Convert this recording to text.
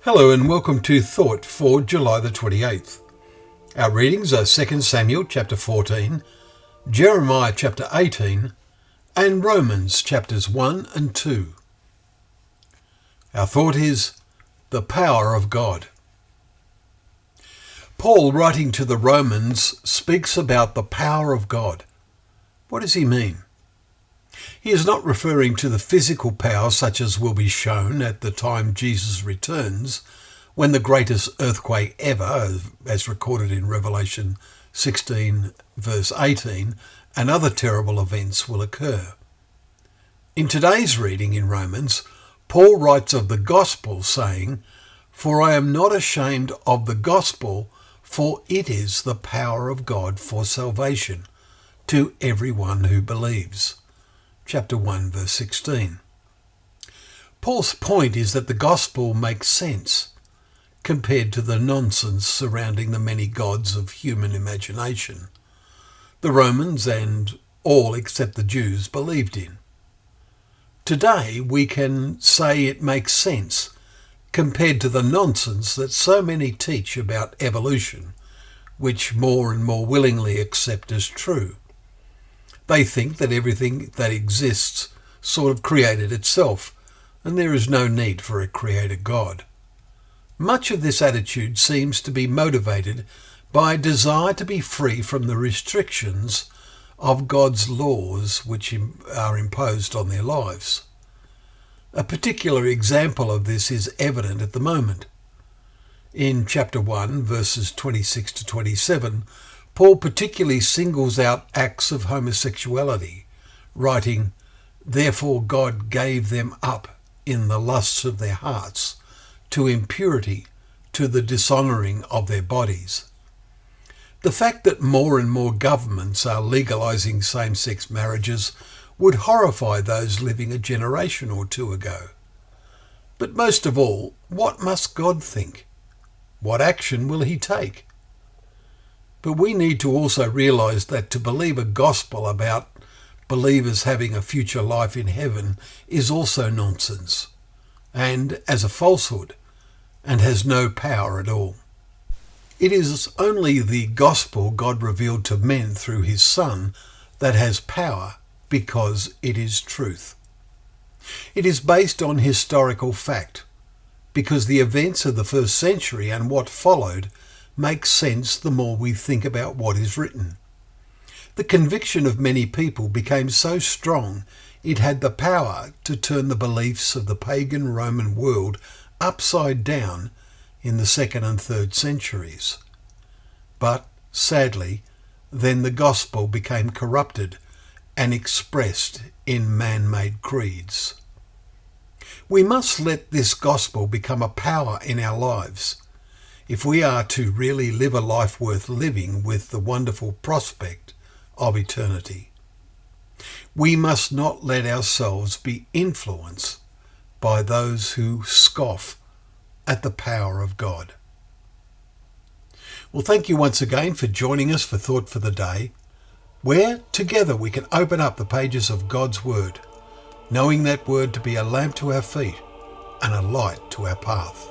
Hello and welcome to Thought for July the 28th. Our readings are 2 Samuel chapter 14, Jeremiah chapter 18 and Romans chapters 1 and 2. Our thought is the power of God. Paul, writing to the Romans, speaks about the power of God. What does he mean? He is not referring to the physical power such as will be shown at the time Jesus returns, when the greatest earthquake ever, as recorded in Revelation 16 verse 18, and other terrible events will occur. In today's reading in Romans, Paul writes of the gospel saying, "For I am not ashamed of the gospel, for it is the power of God for salvation to everyone who believes." Chapter 1 verse 16. Paul's point is that the gospel makes sense compared to the nonsense surrounding the many gods of human imagination the Romans and all except the Jews believed in. Today we can say it makes sense compared to the nonsense that so many teach about evolution, which more and more willingly accept as true. They think that everything that exists sort of created itself, and there is no need for a creator God. Much of this attitude seems to be motivated by a desire to be free from the restrictions of God's laws which are imposed on their lives. A particular example of this is evident at the moment. In chapter 1, verses 26 to 27, Paul particularly singles out acts of homosexuality, writing, "Therefore God gave them up in the lusts of their hearts, to impurity, to the dishonouring of their bodies." The fact that more and more governments are legalising same-sex marriages would horrify those living a generation or two ago. But most of all, what must God think? What action will he take? But we need to also realise that to believe a gospel about believers having a future life in heaven is also nonsense, and as a falsehood, and has no power at all. It is only the gospel God revealed to men through his Son that has power because it is truth. It is based on historical fact, because the events of the first century and what followed makes sense the more we think about what is written. The conviction of many people became so strong it had the power to turn the beliefs of the pagan Roman world upside down in the 2nd and 3rd centuries. But, sadly, then the gospel became corrupted and expressed in man-made creeds. We must let this gospel become a power in our lives if we are to really live a life worth living with the wonderful prospect of eternity. We must not let ourselves be influenced by those who scoff at the power of God. Well, thank you once again for joining us for Thought for the Day, where together we can open up the pages of God's Word, knowing that Word to be a lamp to our feet and a light to our path.